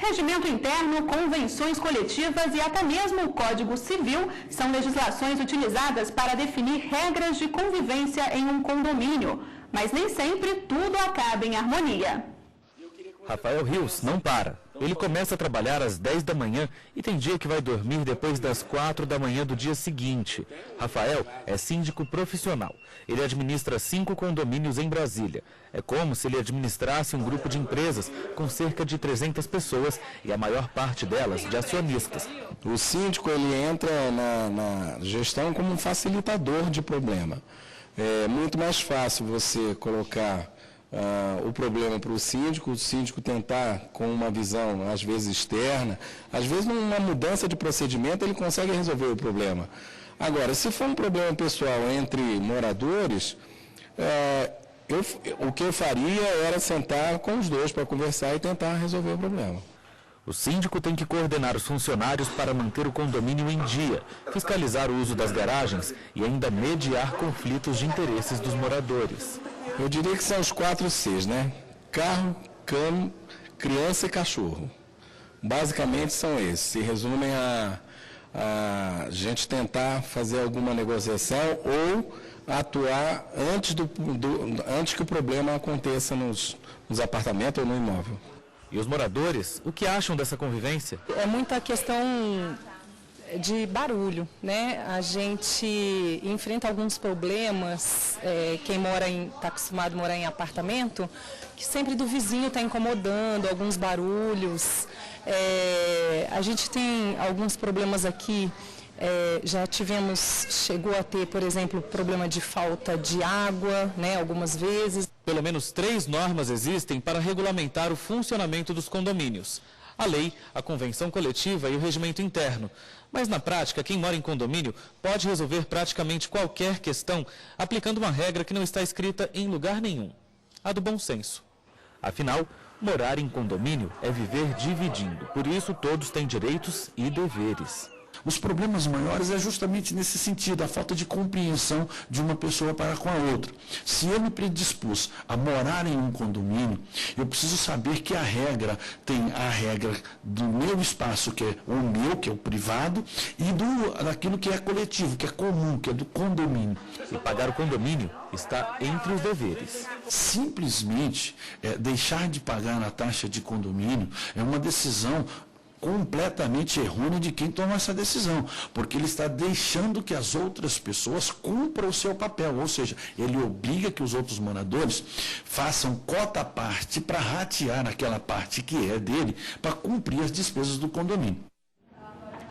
Regimento interno, convenções coletivas e até mesmo o Código Civil são legislações utilizadas para definir regras de convivência em um condomínio. Mas nem sempre tudo acaba em harmonia. Rafael Rios não para. Ele começa a trabalhar às 10 da manhã e tem dia que vai dormir depois das 4 da manhã do dia seguinte. Rafael é síndico profissional. Ele administra 5 condomínios em Brasília. É como se ele administrasse um grupo de empresas com cerca de 300 pessoas e a maior parte delas de acionistas. O síndico ele entra na gestão como um facilitador de problema. É muito mais fácil você colocar o problema para o síndico tentar com uma visão, às vezes externa, às vezes numa mudança de procedimento ele consegue resolver o problema. Agora, se for um problema pessoal entre moradores, o que eu faria era sentar com os dois para conversar e tentar resolver o problema. O síndico tem que coordenar os funcionários para manter o condomínio em dia, fiscalizar o uso das garagens e ainda mediar conflitos de interesses dos moradores. Eu diria que são os 4 Cs, né? Carro, cama, criança e cachorro. Basicamente são esses. Se resumem a gente tentar fazer alguma negociação ou atuar antes que o problema aconteça nos apartamentos ou no imóvel. E os moradores, o que acham dessa convivência? É muita questão de barulho, né? A gente enfrenta alguns problemas, quem está acostumado a morar em apartamento, que sempre do vizinho está incomodando, alguns barulhos. A gente tem alguns problemas aqui, chegou a ter, por exemplo, problema de falta de água, né? Algumas vezes. Pelo menos 3 normas existem para regulamentar o funcionamento dos condomínios. A lei, a convenção coletiva e o regimento interno. Mas na prática, quem mora em condomínio pode resolver praticamente qualquer questão aplicando uma regra que não está escrita em lugar nenhum, a do bom senso. Afinal, morar em condomínio é viver dividindo, por isso todos têm direitos e deveres. Os problemas maiores é justamente nesse sentido, a falta de compreensão de uma pessoa para com a outra. Se eu me predispus a morar em um condomínio, eu preciso saber que a regra tem a regra do meu espaço, que é o meu, que é o privado, e daquilo que é coletivo, que é comum, que é do condomínio. E pagar o condomínio está entre os deveres. Simplesmente deixar de pagar a taxa de condomínio é uma decisão completamente errônea de quem toma essa decisão, porque ele está deixando que as outras pessoas cumpram o seu papel, ou seja, ele obriga que os outros moradores façam cota à parte para ratear aquela parte que é dele, para cumprir as despesas do condomínio.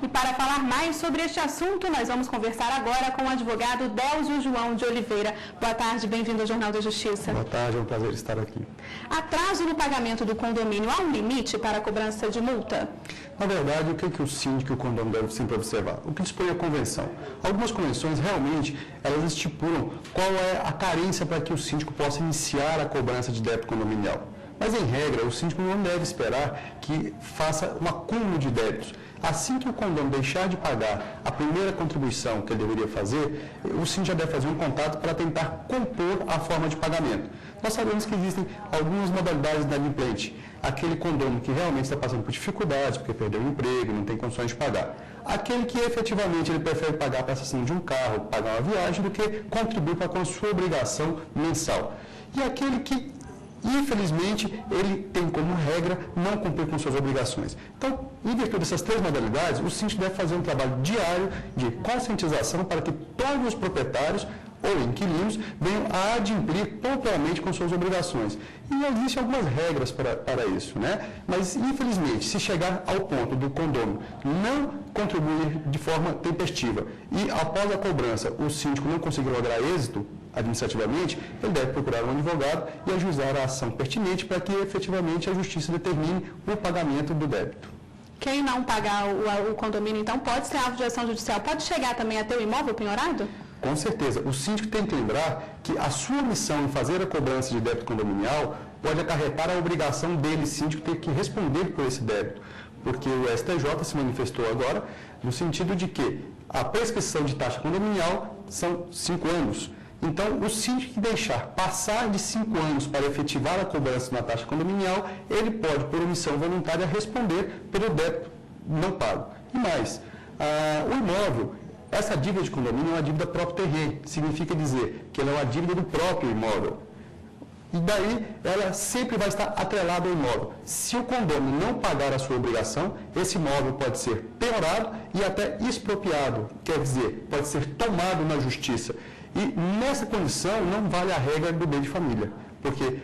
E para falar mais sobre este assunto, nós vamos conversar agora com o advogado Délcio João de Oliveira. Boa tarde, bem-vindo ao Jornal da Justiça. Boa tarde, é um prazer estar aqui. Atraso no pagamento do condomínio, há um limite para a cobrança de multa? Na verdade, o que o síndico e o condomínio devem sempre observar? O que dispõe a convenção? Algumas convenções, realmente, elas estipulam qual é a carência para que o síndico possa iniciar a cobrança de débito condominial. Mas, em regra, o síndico não deve esperar que faça um acúmulo de débitos. Assim que o condomínio deixar de pagar a primeira contribuição que ele deveria fazer, o síndico já deve fazer um contato para tentar compor a forma de pagamento. Nós sabemos que existem algumas modalidades inadimplente. Aquele condomínio que realmente está passando por dificuldades, porque perdeu o emprego, não tem condições de pagar. Aquele que efetivamente ele prefere pagar a prestação de um carro, pagar uma viagem, do que contribuir com a sua obrigação mensal. E aquele que, infelizmente, ele tem como regra não cumprir com suas obrigações. Então, em virtude dessas 3 modalidades, o síndico deve fazer um trabalho diário de conscientização para que todos os proprietários ou inquilinos venham a adimplir pontualmente com suas obrigações. E existem algumas regras para isso, né? Mas, infelizmente, se chegar ao ponto do condomínio não contribuir de forma tempestiva e, após a cobrança, o síndico não conseguir lograr êxito administrativamente, ele deve procurar um advogado e ajuizar a ação pertinente para que, efetivamente, a justiça determine o pagamento do débito. Quem não pagar o condomínio, então, pode ser alvo de ação judicial? Pode chegar também a ter o imóvel penhorado? Com certeza. O síndico tem que lembrar que a sua missão em fazer a cobrança de débito condominial pode acarretar a obrigação dele, síndico, ter que responder por esse débito. Porque o STJ se manifestou agora no sentido de que a prescrição de taxa condominial são 5 anos. Então, o síndico que deixar passar de 5 anos para efetivar a cobrança de uma taxa condominial, ele pode, por omissão voluntária, responder pelo débito não pago. E mais, o imóvel, essa dívida de condomínio é uma dívida próprio terreno, significa dizer que ela é uma dívida do próprio imóvel. E daí, ela sempre vai estar atrelada ao imóvel. Se o condomínio não pagar a sua obrigação, esse imóvel pode ser penhorado e até expropriado, quer dizer, pode ser tomado na justiça. E nessa condição não vale a regra do bem de família, porque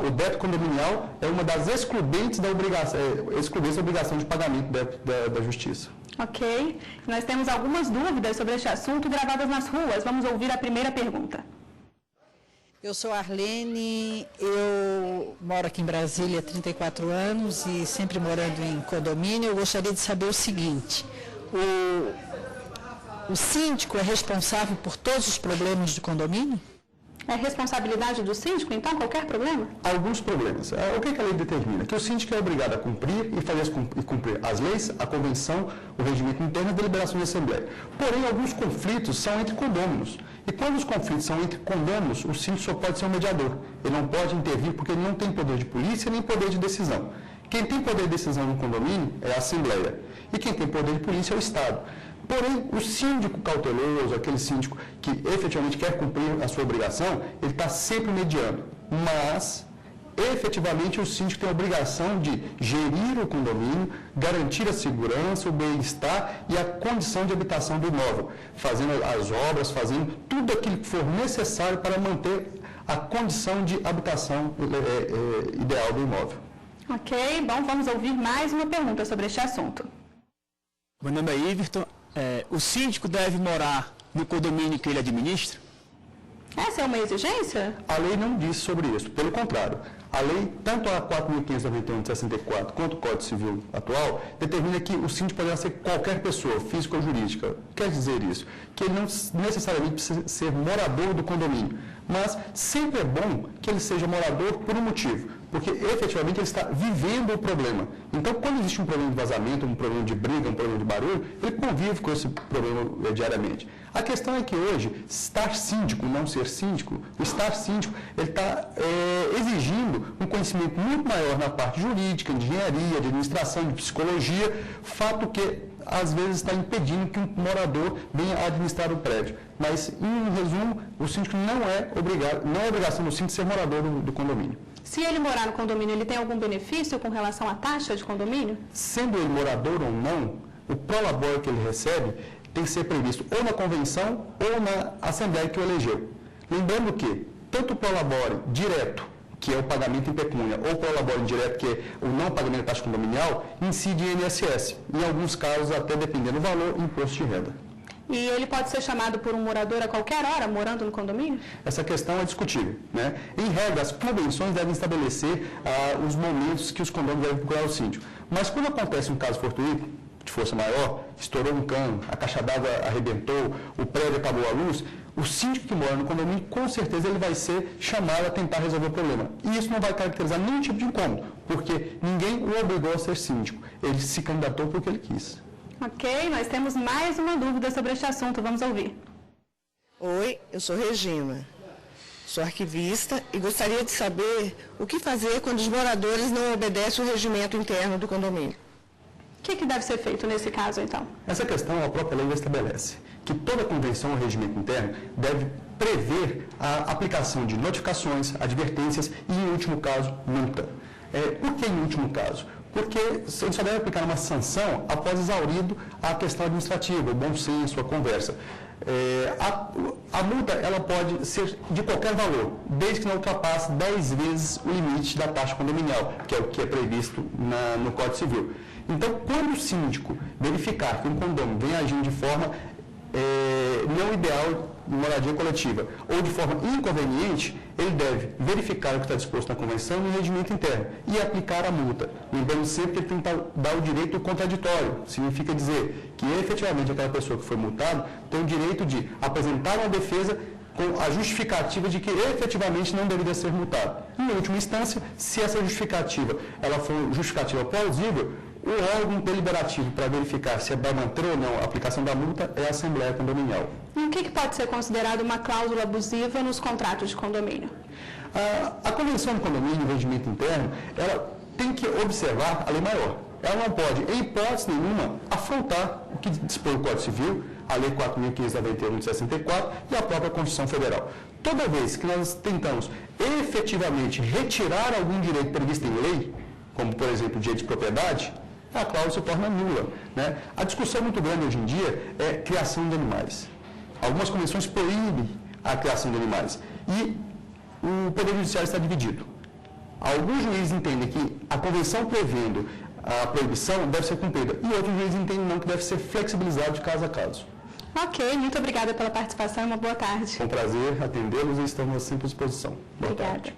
o débito condominial é uma das excludentes da obrigação de pagamento da justiça. Ok. Nós temos algumas dúvidas sobre este assunto gravadas nas ruas. Vamos ouvir a primeira pergunta. Eu sou Arlene, eu moro aqui em Brasília há 34 anos e sempre morando em condomínio. Eu gostaria de saber o seguinte, o síndico é responsável por todos os problemas do condomínio? É responsabilidade do síndico, então, qualquer problema? Alguns problemas. O que a lei determina? Que o síndico é obrigado a cumprir e cumprir as leis, a convenção, o regimento interno e a deliberação de assembleia. Porém, alguns conflitos são entre condôminos. E quando os conflitos são entre condôminos, o síndico só pode ser um mediador. Ele não pode intervir porque ele não tem poder de polícia nem poder de decisão. Quem tem poder de decisão no condomínio é a assembleia. E quem tem poder de polícia é o Estado. Porém, o síndico cauteloso, aquele síndico que efetivamente quer cumprir a sua obrigação, ele está sempre mediando. Mas, efetivamente, o síndico tem a obrigação de gerir o condomínio, garantir a segurança, o bem-estar e a condição de habitação do imóvel, fazendo as obras, fazendo tudo aquilo que for necessário para manter a condição de habitação ideal do imóvel. Ok, bom, vamos ouvir mais uma pergunta sobre este assunto. Meu nome é Iverton. O síndico deve morar no condomínio que ele administra? Essa é uma exigência? A lei não diz sobre isso, pelo contrário. A lei, tanto a 4.591 de 64 quanto o Código Civil atual, determina que o síndico poderá ser qualquer pessoa, física ou jurídica. Quer dizer isso? Que ele não necessariamente precisa ser morador do condomínio, mas sempre é bom que ele seja morador por um motivo, porque efetivamente ele está vivendo o problema. Então, quando existe um problema de vazamento, um problema de briga, um problema de barulho, ele convive com esse problema diariamente. A questão é que hoje, estar síndico, não ser síndico, o estar síndico, ele está exigindo um conhecimento muito maior na parte jurídica, de engenharia, de administração, de psicologia, fato que às vezes está impedindo que um morador venha administrar o prédio. Mas, em resumo, o síndico não é obrigação do síndico ser morador do condomínio. Se ele morar no condomínio, ele tem algum benefício com relação à taxa de condomínio? Sendo ele morador ou não, o prolabore que ele recebe tem que ser previsto ou na convenção ou na assembleia que o elegeu. Lembrando que tanto o prolabore direto, que é o pagamento em pecúnia, ou o prolabore indireto, que é o não pagamento da taxa condominial, incide em INSS. Em alguns casos, até dependendo do valor, imposto de renda. E ele pode ser chamado por um morador a qualquer hora, morando no condomínio? Essa questão é discutível, né? Em regra, as convenções devem estabelecer os momentos que os condôminos devem procurar o síndico. Mas quando acontece um caso fortuito, de força maior, estourou um cano, a caixa d'água arrebentou, o prédio acabou a luz, o síndico que mora no condomínio, com certeza ele vai ser chamado a tentar resolver o problema. E isso não vai caracterizar nenhum tipo de incômodo, porque ninguém o obrigou a ser síndico. Ele se candidatou porque ele quis. Ok, nós temos mais uma dúvida sobre este assunto, vamos ouvir. Oi, eu sou Regina, sou arquivista e gostaria de saber o que fazer quando os moradores não obedecem o regimento interno do condomínio. O que deve ser feito nesse caso, então? Essa questão a própria lei estabelece que toda convenção ou regimento interno deve prever a aplicação de notificações, advertências e, em último caso, multa. Por que em último caso? Porque a gente só deve aplicar uma sanção após exaurido a questão administrativa, o bom senso, a conversa. A multa ela pode ser de qualquer valor, desde que não ultrapasse 10 vezes o limite da taxa condominial, que é o que é previsto no Código Civil. Então, quando o síndico verificar que um condomínio vem agindo de forma não ideal de moradia coletiva ou de forma inconveniente, ele deve verificar o que está disposto na convenção e no regimento interno e aplicar a multa. Lembrando sempre que ele tem que dar o direito contraditório. Significa dizer que efetivamente aquela pessoa que foi multada tem o direito de apresentar uma defesa com a justificativa de que efetivamente não deveria ser multado. Em última instância, se essa justificativa ela for justificativa plausível, o órgão deliberativo para verificar se vai manter ou não a aplicação da multa é a Assembleia Condominial. E o que pode ser considerado uma cláusula abusiva nos contratos de condomínio? A Convenção de Condomínio e Regimento Interno, ela tem que observar a lei maior. Ela não pode, em hipótese nenhuma, afrontar o que dispõe o Código Civil, a Lei 4.591 de 64 e a própria Constituição Federal. Toda vez que nós tentamos efetivamente retirar algum direito previsto em lei, como, por exemplo, o direito de propriedade, a cláusula se torna nula, né? A discussão muito grande hoje em dia é criação de animais. Algumas convenções proíbem a criação de animais e o Poder Judiciário está dividido. Alguns juízes entendem que a convenção prevendo a proibição deve ser cumprida e outros juízes entendem não, que deve ser flexibilizado de caso a caso. Ok, muito obrigada pela participação e uma boa tarde. Foi um prazer atendê-los e estamos sempre à disposição. Boa Obrigada. tarde.